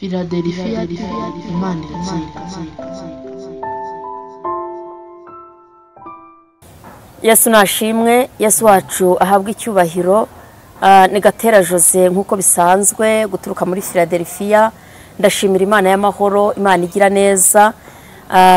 Philadelphia Imana iratsinda. Yesu nashimwe, Yesu wacu ahabwa icyubahiro. Ni Gatera Jose nkuko bisanzwe guturuka muri Philadelphia. Ndashimira Imana y'amahoro, Imana igira neza.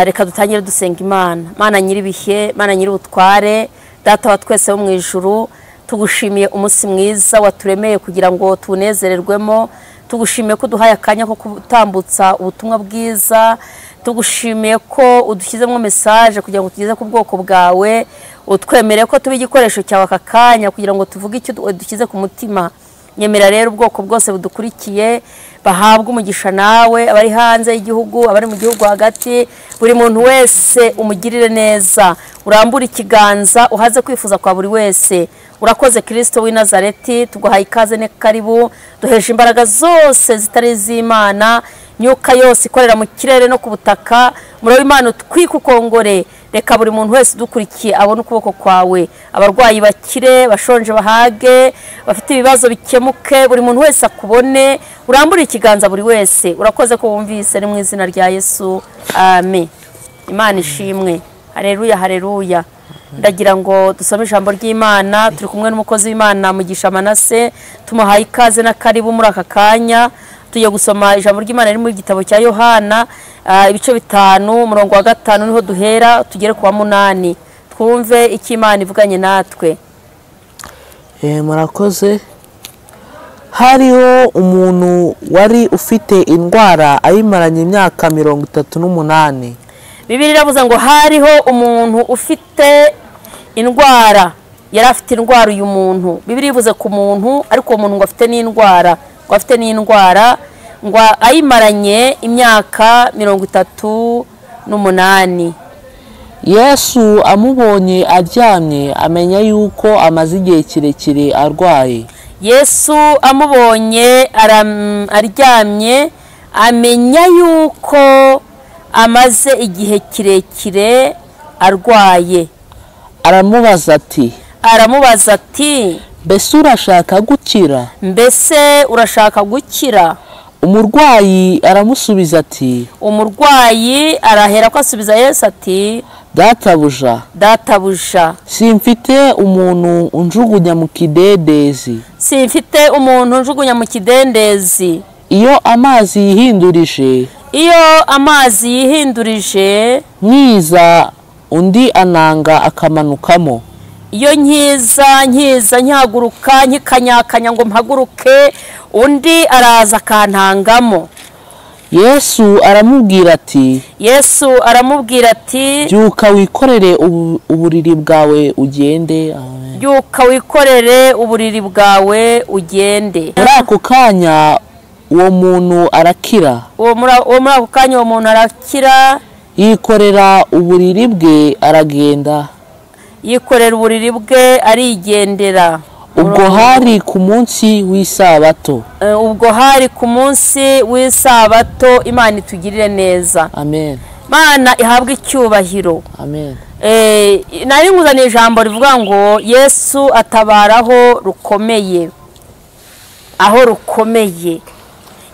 Reka dutangire dusenga Imana. Mana nyiribihe, Mana nyirubutware, Data wa twese wo mu ijuru, tugushimiye umunsi mwiza waturemeye kugira ngo tunezererwemo. Tugushimiye ko duhaye akanya ko gutambutsa ubutumwa bwiza. Tugushimiye ko udushyizemo message kugira ngo tugeze ku bwoko bwawe. Utwemere ko tuba igikoresho cyawe aka kanya kugira ngo tuvuge icyo dukize ku mutima. Nyemera rero ubwoko bwose budukurikiye bahabwa umugisha nawe, abari hanze y'igihugu, abari mu gihugu hagati, buri muntu wese umugirire neza. Urambura ikiganza uhaze kwifuza kwa buri wese. Urakoze Kristo w'i Nazareti, tuguhaye ikaze ne karibu. Duheje imbaraga zose zitari z'Imana, myuka yose ikorera mu kirere no ku butaka. Muri Imana twikukongore. Reka buri muntu wese dukurikiye abone ukuboko kwawe. Abarwayi bakire, bashonje bahage, bafite ibibazo bikemuke, buri muntu wese akubone. Urambura ikiganza buri wese. Urakoze ko wumvise, ni mu izina rya Yesu. Amen. Imana ishimwe. Haleluya, haleluya. Ndagira ngo dusome ijambo ry'Imana. Turi kumwe n'umukozi w'Imana Mugisha Manase. Tumuhaye ikaze na karibu muri aka kanya. Tugiye gusoma ijambo ry'Imana riri mu gitabo cya Yohana, ibice 5, umurongo wa 5 niho duhera tugere ku wa 8. Twumve iki Imana ivuganye natwe. Murakoze. Hariho umuntu wari ufite indwara ayimaranye imyaka 38. Bibiliya iravuze ngo hariho umuntu ufite indwara. Yari afite indwara uyu muntu. Bibiliya ivuze ku muntu, ariko uwo muntu ngo afite n'indwara. Ngo afite n'indwara, ngo ayimaranye imyaka 38. Yesu amubonye aryamye amenya yuko amaze igihe kirekire arwaye. Yesu amubonye aryamye amenya yuko amaze igihe kirekire arwaye. Aramubaza ati, mbese urashaka gukira? Mbese urashaka gukira? Umurwayi aramusubiza ati, umurwayi arahera ko asubiza Yesu ati, Databuja, simfite umuntu unjugunya mu kidendezi. Iyo amazi yihindurije, nkiza undi ananga akamanukamo. Iyo nkiza nyaguruka nkikanyakanya ngo mpaguruke, undi araza akantangamo. Yesu aramubwira ati, byuka wikorere uburiri bwawe ugende. Byuka wikorere uburiri bwawe ugende. Muri ako kanya uwo muntu arakira. Yikorera uburiri bwe aragenda. Arigendera. Ubwo hari ku munsi w'isabato. Imana itugirire neza. Amen. Mana ihabwe icyubahiro. Amen. Nari nguzaniye ijambo rivuga ngo Yesu atabaraho rukomeye. Aho rukomeye.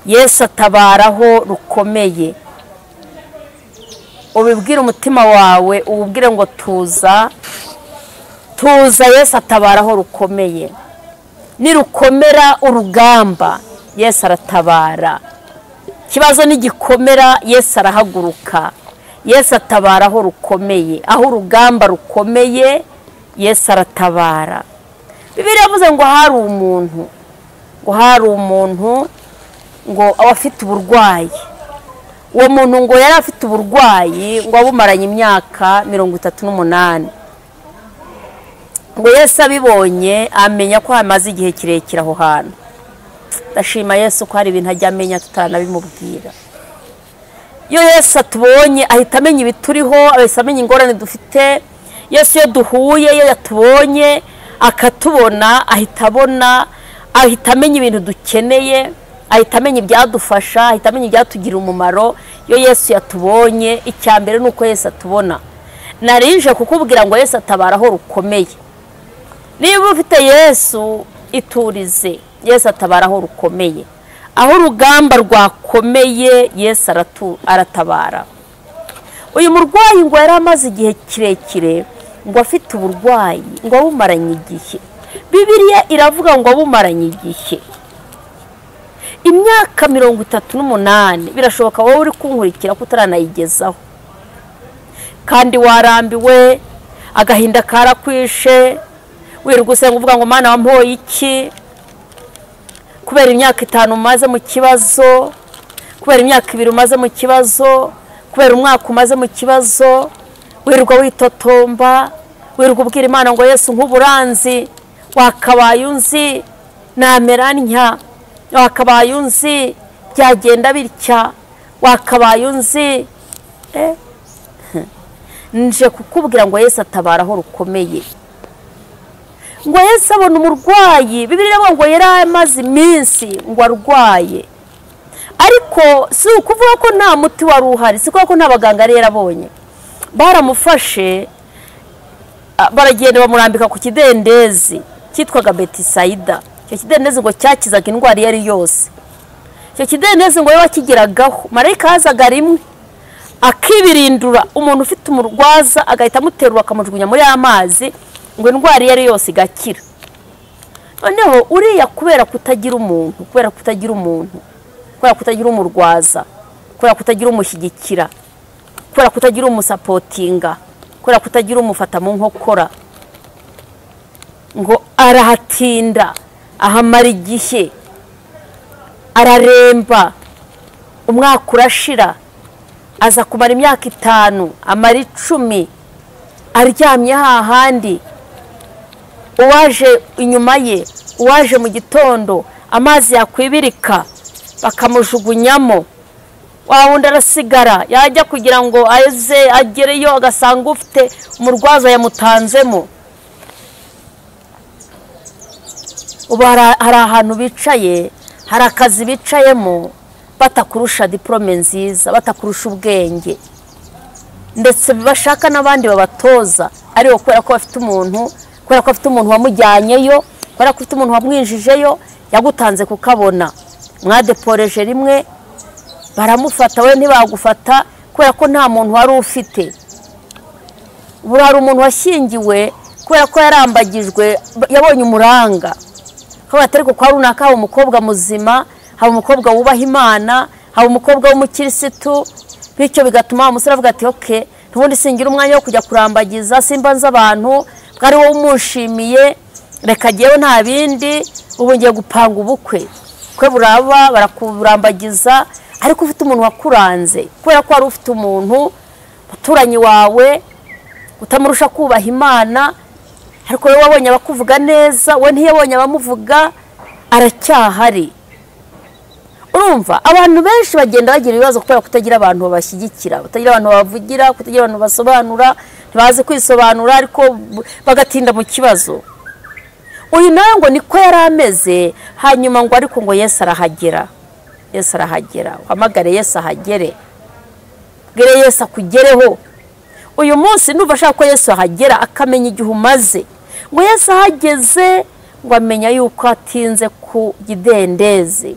Yesu atabaraho rukomeye. Ubibwira umutima wawe, ububwire ngo tuza Yesu atabaraho rukomeye. Nirukomera urugamba, Yesu aratabara. Kibazo nigikomera, Yesu arahaguruka. Yesu atabaraho rukomeye. Aho urugamba rukomeye, Yesu aratabara. Bibiliya yavuze ngo hari umuntu ngo abafite uburwayi. Uwo muntu ngo yari afite uburwayi ngo abumaranye imyaka 38. Ngo Yesu abibonye amenya ko hamaze igihe kirekire aho hantu. Ndashima Yesu ko hari ibintu ajya amenya tutanabimubwira. Iyo Yesu atubonye ahita amenya ibituriho, ahita amenya ingorane dufite. Yesu iyo duhuye, iyo yatubonye akatubona, ahita amenya ibintu dukeneye, ahita amenya ibyadufasha, ahita amenya ibyatugira umumaro. Iyo Yesu yatubonye, icyambere nuko Yesu atubona. Narinje kukubwira ngo Yesu atabaraho rukomeye. Niba ufite Yesu iturize, Yesu atabaraho rukomeye. aho urugamba rwakomeye Yesu aratabara. Uyu murwayi ngo yari amaze igihe kirekire ngo afite uburwayi ngo abumaranye igihe. Bibiliya iravuga ngo abumaranye igihe imyaka 38. Birashoboka wowe uri kunkurikira kutaranayigezaho, kandi warambiwe, agahinda karakwishe, wirirwa usenga uvuga ngo Mana wampoye iki, kubera imyaka 5 umaze mu kibazo, kubera imyaka 2 umaze mu kibazo, kubera umwaka umaze mu kibazo, wirirwa witotomba, wirirwa ubwira Imana ngo Yesu nk'uburanzi, wakabaye unzi namera ntya, wakabaye unzi byagenda bitya, wakabaye unzi. Nje kukubwira ngo Yesu atabara aho rukomeye. Ngo Yesu abona umurwayi, Bibiliya iravuga ngo yari amaze iminsi ngo arwaye, ariko si ukuvuga ko nta muti wari uhari, si kuko nta baganga yari yarabonye. Baramufashe baragenda bamurambika ku kidendezi cyitwaga Betisayida. Icyo kidendezi ngo cyakizaga indwara yari yose. Icyo kidendezi ngo yakigeragaho marayika hazaga rimwe akibirindura umuntu ufite umurwaza, agahita amuterura akamujugunya muri amazi ngo indwara yari yose igakira. Noneho uriya kubera kutagira umuntu, kubera kutagira umurwaza, kubera kutagira umushyigikira, kubera kutagira umusapotinga, kubera kutagira umufata mu nkokora, ngo arahatinda, ahamara igihe, araremba, umwaka urashira, aza kumara imyaka 5, amara 10 aryamye hahandi. Uwaje inyuma ye, uwaje mu gitondo, amazi yakwibirika bakamujugunyamo, wawundi arasigara, yajya kugira ngo aze agereyo agasanga ufite umurwaza yamutanzemo. Ubu hari ahantu bicaye, hari akazi bicayemo batakurusha diplome nziza, batakurusha ubwenge, ndetse bashaka n'abandi babatoza, ariko kubera ko bafite umuntu, kubera ko afite umuntu wamujyanyeyo, kubera ko afite umuntu wamwinjijeyo, yagutanze kukabona. Mwadeporeje rimwe baramufata, we ntibagufata kubera ko nta muntu wari ufite. Ubu hari umuntu washyingiwe kubera ko yarambagijwe, yabonye umuranga, ko batari ko kwa runaka haba umukobwa muzima, haba umukobwa wubaha Imana, haba umukobwa w'umukirisitu, bityo bigatuma umusore avuga ati okay, ntubundi singira umwanya wo kujya kurambagiza, simbanza abantu, bwari wowe umushimiye, reka giyeho nta bindi, ubu ngiye gupanga ubukwe. Kwe buraba barakurambagiza, ariko ufite umuntu wakuranze, kubera ko wari ufite umuntu muturanyi wawe utamurusha kubaha Imana, ariko wowe wabonye abakuvuga neza, we ntiyabonye abamuvuga, aracyahari. Urumva abantu benshi bagenda bagira ibibazo kubera kutagira abantu babashyigikira, kutagira abantu bavugira, kutagira abantu basobanura, ntibazi kwisobanura, ariko bagatinda mu kibazo. Uyu nawe ngo niko yari ameze, hanyuma ngo ariko ngo Yesu arahagera. Yesu arahagera, uhamagare Yesu ahagere, bwire Yesu akugereho. Uyu munsi ndumva ashaka ko Yesu ahagera, akamenya igihe umaze. Ngo Yesu ahageze ngo amenya yuko atinze ku gidendezi.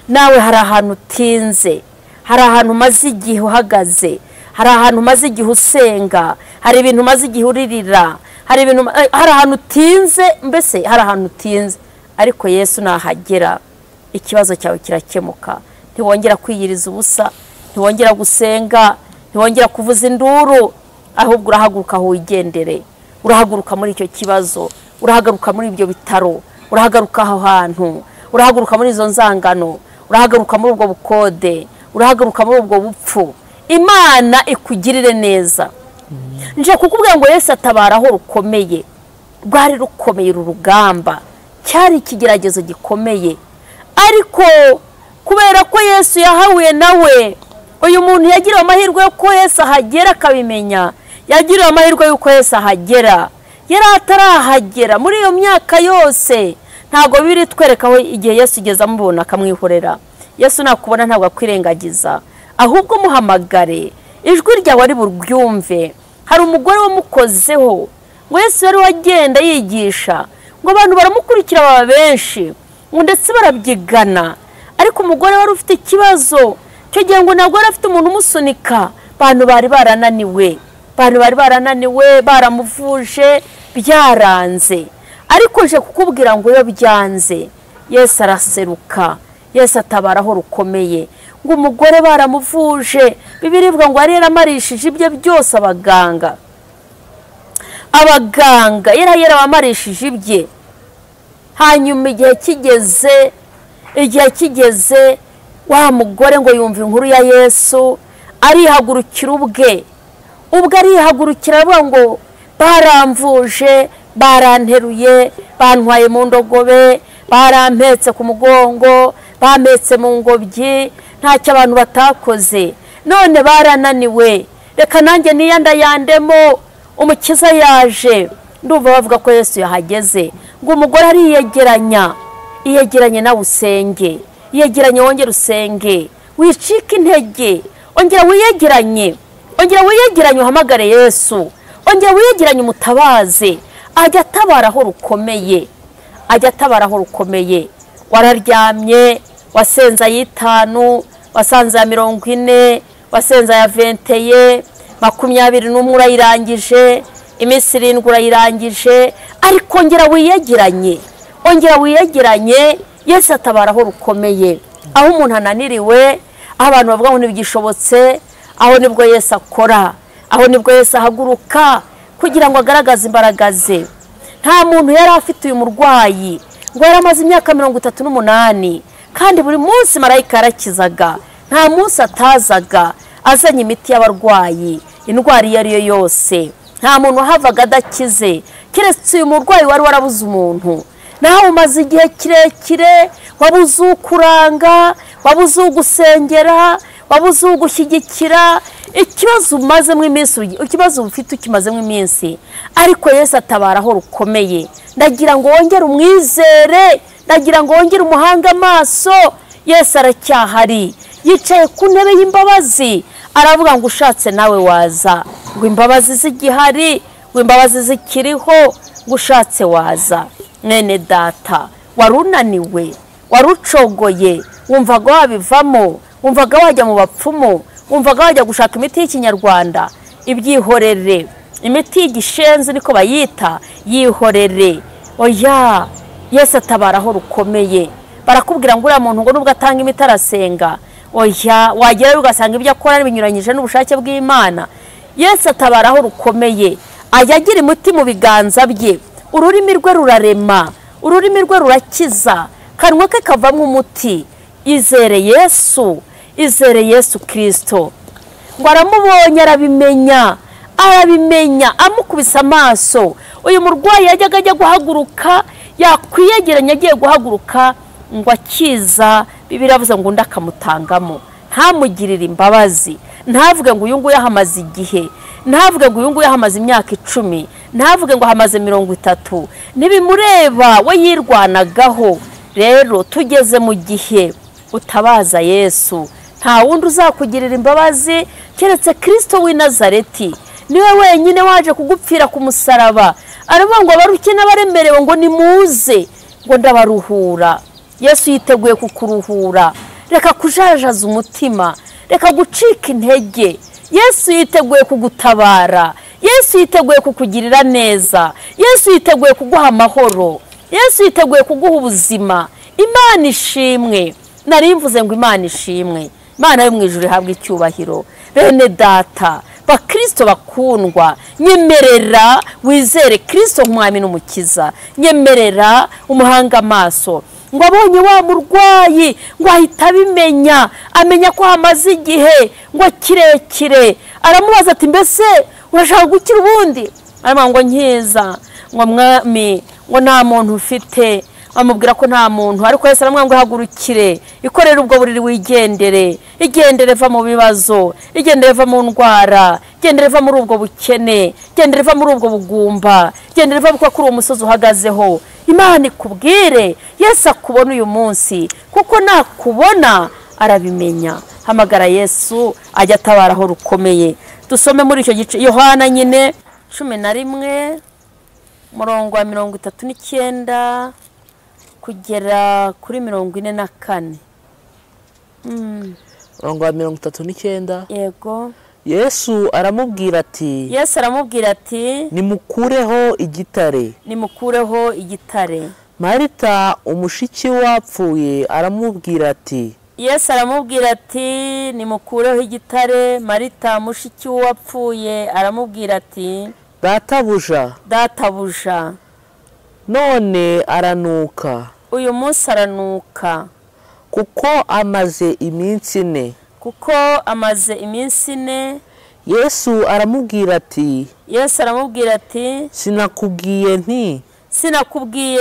Nawe hari ahantu utinze, hari ahantu umaze igihe uhagaze, hari ahantu umaze igihe usenga, hari ibintu umaze igihe uririra, hari ahantu utinze, mbese hari ahantu utinze, ariko Yesu nahagera ikibazo cyawe kirakemuka. Ntiwongera kwiyiriza ubusa, ntiwongera gusenga, ntiwongera kuvuza induru, ahubwo urahaguruka aho wigendere, urahaguruka muri icyo kibazo, urahaguruka muri ibyo bitaro, urahaguruka aho hantu, urahaguruka muri izo nzangano, urahaguruka muri ubwo bukode, urahaguruka muri ubwo bupfu. Imana ikugirire neza. Nje kukubwira ngo Yesu atabara aho rukomeye. Rwari rukomeye urugamba, cyari ikigeragezo gikomeye, ariko kubera ko Yesu yahahuye nawe, uyu muntu yagiriwe amahirwe yo ko Yesu ahagera akabimenya, yagiriwe amahirwe y'uko Yesu ahagera. Yari atarahagera muri iyo myaka yose, ntago biri twerekaho igihe Yesu igeze amubona akamwihorera. Yesu nakubona ntabwo akwirengagiza, ahubwo muhamagare, ijwi ryawe ari buryumve. Hari umugore wamukozeho, ngo Yesu yari wagenda yigisha, ngo abantu baramukurikira baba benshi, ndetse barabyigana. Ariko umugore wari ufite ikibazo cyo gihe ngo ntabwo yari afite umuntu umusunika. Abantu bari barananiwe baramuvuje byaranze. Ariko nje kukubwira ngo iyo byanze Yesu araseruka, Yesu atabaraho rukomeye. Ngo umugore baramuvuje, Bibiliya ivuga ngo yari yaramarishije ibye byose abaganga yari yarabamarishije ibye. Hanyuma igihe kigeze wa mugore ngo yumva inkuru ya Yesu, arihagurukira ubwe arihagurukira avuga ngo baramvuje, baranteruye, bantwaye mu ndogobe, barampetse ku mugongo, bampetse mu ngobyi, ntacyo abantu batakoze, none barananiwe, reka nanjye niyandayandemo, umukiza yaje. Ndumva bavuga ko Yesu yahageze. Ngo umugore iyegeranye nawe usenge, iyegeranye wongera usenge, wicika intege, ongera wiyegeranye uhamagare Yesu, ongera wiyegeranye umutabaze, ajya atabaraho rukomeye. Wararyamye, wasenza y'itanu, wasanze ya 40, wasenza ya 20, 21 urayirangije, iminsi 7 urayirangije, ariko ongera wiyegeranye, Yesu atabaraho rukomeye. Aho umuntu ananiriwe, aho abantu bavuga ngo ntibigishobotse, aho nibwo Yesu akora, aho nibwo Yesu ahaguruka kugira ngo agaragaze imbaraga ze. Nta muntu yari afite uyu murwayi ngo yaramaze imyaka 38, kandi buri munsi marayika yarakizaga, nta munsi atazaga azanye imiti y'abarwayi, indwara iyo ari yo yose. Nta muntu havaga adakize, keretse uyu murwayi wari warabuze umuntu. Nawe umaze igihe kirekire, wabuze ukuranga, wabuze ugusengera, wabuze ugushyigikira, ikibazo umazemo iminsi, ikibazo ufite ukimazemo iminsi, ariko Yesu atabaraho rukomeye. Ndagira ngo wongere umwizere, ndagira ngo wongere umuhanga amaso. Yesu aracyahari, yicaye ku ntebe y'imbabazi, aravuga ngo ushatse nawe waza, ngo imbabazi zigihari, ngo imbabazi zikiriho, ngo ushatse waza. Mwene data, warunaniwe, warucogoye, wumvaga wabivamo, wumvaga wajya mu bapfumu, wumvaga wajya gushaka imiti y'ikinyarwanda, ibyihorere, imiti y'igishenzi niko bayita, yihorere. Oya, Yesu atabaraho rukomeye. Barakubwira ngo uriya muntu ngo nubwo atanga imiti arasenga, oya, wagerayo ugasanga ibyo akora binyuranyije n'ubushake bw'Imana. Yesu atabaraho rukomeye, ajya agira imiti mu biganza bye. Ururimi rwe rurarema, ururimi rwe rurakiza, kanwa ke kavamo umuti. Izere Yesu Kristo. Ngo aramubonye, arabimenya, amukubisa amaso. Uyu murwayi yajyaga ajya guhaguruka, yakwiyegeranya agiye guhaguruka, ngo akiza. Bibiliya ivuze ngo undi akamutangamo, ntamugirire imbabazi, ntavuge ngo uyu nguyu yahamaze igihe, ntavuge ngo uyu nguyu yahamaze imyaka 10, ntavuge ngo hamaze 30. Ntibimureba, we yirwanagaho. Rero tugeze mu gihe utabaza Yesu, nta wundi uzakugirira imbabazi keretse Kristo w'i Nazareti. Niwe wenyine waje kugupfira ku musaraba. Aravuga ngo abarushye n'abaremerewe ngo nimuze, ngo ndabaruhura. Yesu yiteguye kukuruhura. Reka kujajaza umutima, reka gucika intege. Yesu yiteguye kugutabara, Yesu yiteguye kukugirira neza, Yesu yiteguye kuguha amahoro, Yesu yiteguye kuguha ubuzima. Imana ishimwe. Nari mvuze ngo Imana ishimwe. Imana yo mu ijuru ihabwe icyubahiro. Bene data, bakristo bakundwa, nyemerera wizere Kristo nk'umwami n'umukiza. Nyemerera umuhanga amaso. Ngo abonye wa murwayi, ngo ahita abimenya, amenya ko hamaze igihe ngo kirekire. Aramubaza ati mbese urashaka gukira ubundi? Arama ngo nkiza, ngo mwami, ngo nta muntu ufite. Amubwira ko nta muntu, ariko Yesu aramubwira ngo hagurukire, ikorere ubwo buriri wigendere, igendere va mu bibazo, igendere va mu ndwara, igendere va muri ubwo bukene, igendere va muri ubwo bugumba, igendere va kuri uwo musozi uhagazeho. Imana ikubwire, Yesu akubona uyu munsi, kuko nakubona arabimenya. Hamagara Yesu ajya atabaraho rukomeye. Dusome muri icyo gice Yohana nyine 11 murongo wa 39 kugera kuri 44. Murongo wa 39. Yego. Yesu aramubwira ati nimukureho igitare. Nimukureho igitare. Marita umushiki wapfuye aramubwira ati Yesu aramubwira ati nimukureho igitare. Marita mushiki wapfuye aramubwira ati Databuja none aranuka. Uyu munsi aranuka kuko amaze iminsi 4. Yesu aramubwira ati sinakubwiye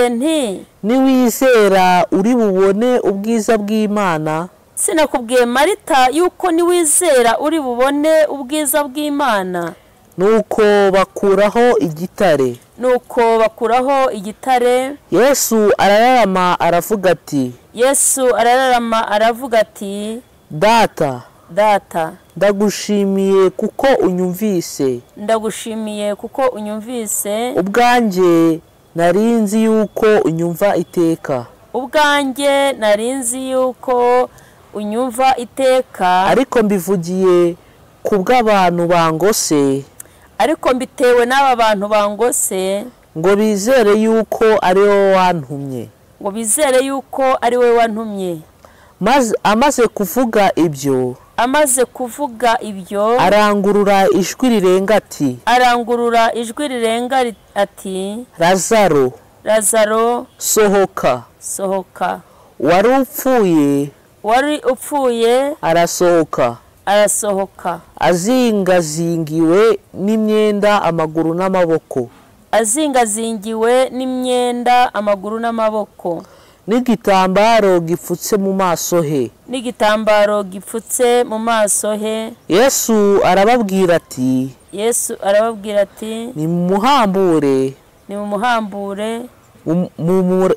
nti niwizera uri bubone ubwiza bw'Imana. Sinakubwiye Marita yuko niwizera uri bubone ubwiza bw'Imana. Nuko bakuraho igitare. Yesu arararama aravuga ati Data ndagushimiye kuko unyumvise. Ubwanjye narinzi yuko unyumva iteka. Ariko mbivugiye kubw'abantu bangose. Ariko mbitewe n'aba bantu bangose ngo bizere yuko ari wowe wantumye. Amaze kuvuga ibyo arangurura ijwi rirenga ati Lazaro sohoka. Wari upfuye arasohoka. Azingazingiwe n'imyenda amaguru n'amaboko. N'igitambaro gipfutse mu maso he. Yesu arababwira ati nimumuhambure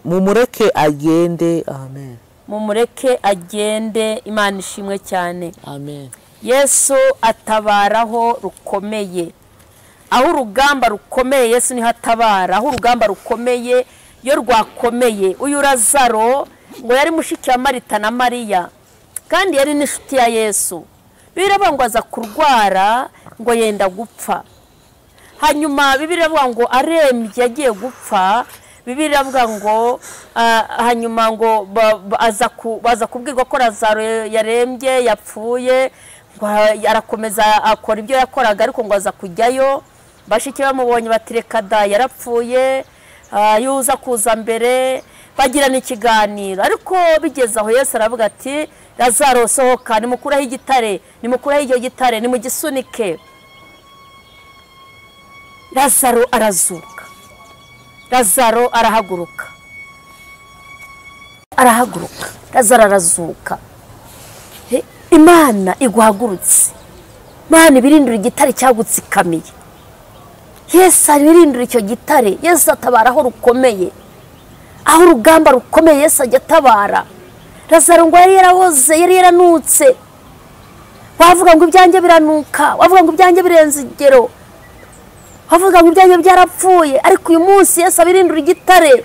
mumureke agende. Amen. Mumureke agende. Imana ishimwe cyane. Amen. Yesu atabaraho rukomeye. Aho urugamba rukomeye Yesu niho atabara. Aho urugamba rukomeye yo rwakomeye. Uyu Lazaro ngo yari mushiki wa Marita na Mariya kandi yari n'inshuti ya Yesu. Bibiliya ngo aza kurwara ngo yenda gupfa. Hanyuma Bibiliya ngo arembye yagiye gupfa. Bibiliya ngo hanyuma ngo baza kubwirwa ko Lazaro yarembye yapfuye. Ngo arakomeza akora ibyo yakoraga ariko ngo aza kujyayo. Bashiki bamubonye batireka da yarapfuye. Yuza kuza mbere bagirana ikiganiro ariko bigeze aho Yesu aravuga ati Lazaro sohoka. Nimukuraho igitare. Icyo gitare nimugisunike. Lazaro arazuka. Lazaro arahaguruka. Lazaro arazuka. Imana iguhagurutse. Imana ibirindura igitare cyagutsikamiye. Yesu abirindura icyo gitare. Yesu atabaraho rukomeye. Aho urugamba rukomeye Yesu ajya atabara. Lazaro ngo yari yarahoze, yari yaranutse. Wavuga ngo ibyanjye biranuka, wavuga ngo ibyanjye birenze igero, wavuga ngo ibyanjye byarapfuye. Ariko uyu munsi Yesu abirindura igitare.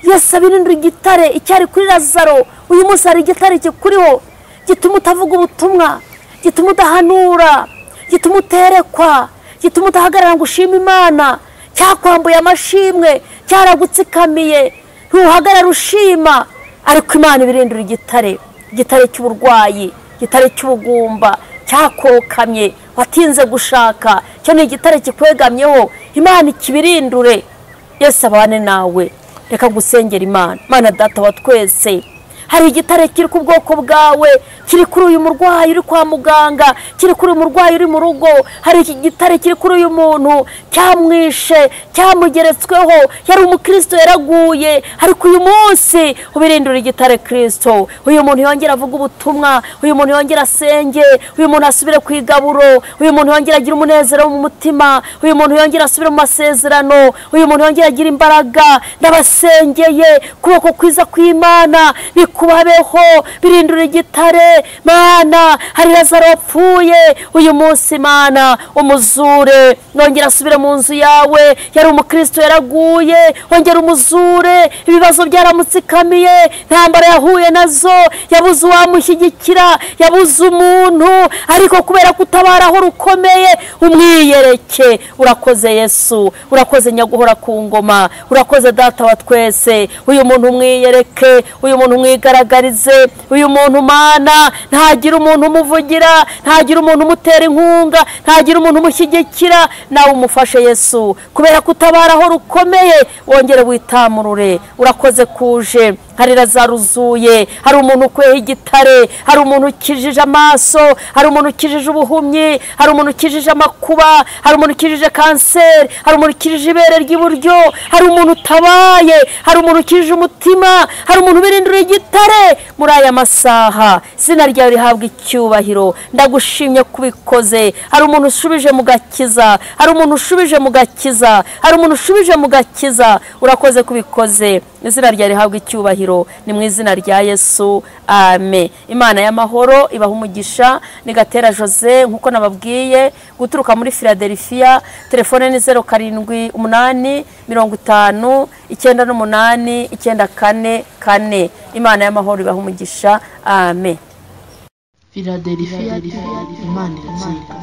Yesu abirindura igitare. Icyari kuri Lazaro uyu munsi hari igitare kikuriho gituma utavuga ubutumwa, gituma udahanura, gituma uterekwa, gituma udahagarara ngo ushime Imana. Cyakwambuye amashimwe, cyaragutsikamiye, ntuhagarara ushima. Ariko Imana ibirindura igitare cy'uburwayi, igitare cy'ubugumba, cyakokamye, watinze gushaka, cyo ni igitare kikwegamyeho. Imana ikibirindure. Yesu abane nawe. Reka gusengera Imana. Mana Data wa twese, hari igitare kiri ku bwoko bwawe, kiri kuri uyu murwayi uri kwa muganga, kiri kuri uyu murwayi uri mu rugo. Hari iki gitare kiri kuri uyu muntu cyamwishe, cyamugeretsweho, yari umukristo yaraguye. Ariko uyu munsi ubirindura igitare Kristo. Uyu muntu yongera avuga ubutumwa, uyu muntu yongera asenge, uyu muntu asubire ku igaburo, uyu muntu yongera agira umunezero mu mutima, uyu muntu yongera asubire mu masezerano, uyu muntu yongera agira imbaraga. Ndabasengeye kuboko kwiza kw'Imana nikubabeho. Birindura igitare mana hari Lazaro wapfuye uyu munsi mana umuzure nongera asubire mu nzu yawe yari umukristo yaraguye ongera umuzure ibibazo byaramutsikamiye ntambara yahuye nazo yabuze uwamushyigikira yabuze umuntu ariko kubera kutabara aho rukomeye umwiyereke urakoze Yesu urakoze nyaguhora ku ngoma urakoze data wa twese uyu muntu umwiyereke uyu muntu umwigaragarize uyu muntu mana ntagira umuntu umuvugira ntagira umuntu umutera inkunga ntagira umuntu umushyigikira nawe umufashe Yesu kubera kutabara aho rukomeye wongere witamurure urakoze kuje hari Lazaro uzuye hari umuntu ukweho igitare hari umuntu ukijije amaso hari umuntu ukijije ubuhumyi hari umuntu ukijije amakuba hari umuntu ukijije kanseri hari umuntu ukijije ibere ry'iburyo hari umuntu utabaye hari umuntu ukijije umutima hari umuntu ubirindura igitare muri aya masaha izina ryawe rihabwa icyubahiro ndagushimye kubikoze hari umuntu ushubije mu gakiza hari umuntu ushubije mu gakiza hari umuntu ushubije mu gakiza urakoze kubikoze izina ryawe rihabwa icyubahiro ni mu izina rya Yesu amen Imana y'amahoro ibaha umugisha ni Gatera Jose nkuko nababwiye guturuka muri Philadelphia telefone ni 0788 50 98 944 Imana y'amahoro ibaha umugisha amen Philadelphia Imana iratsinda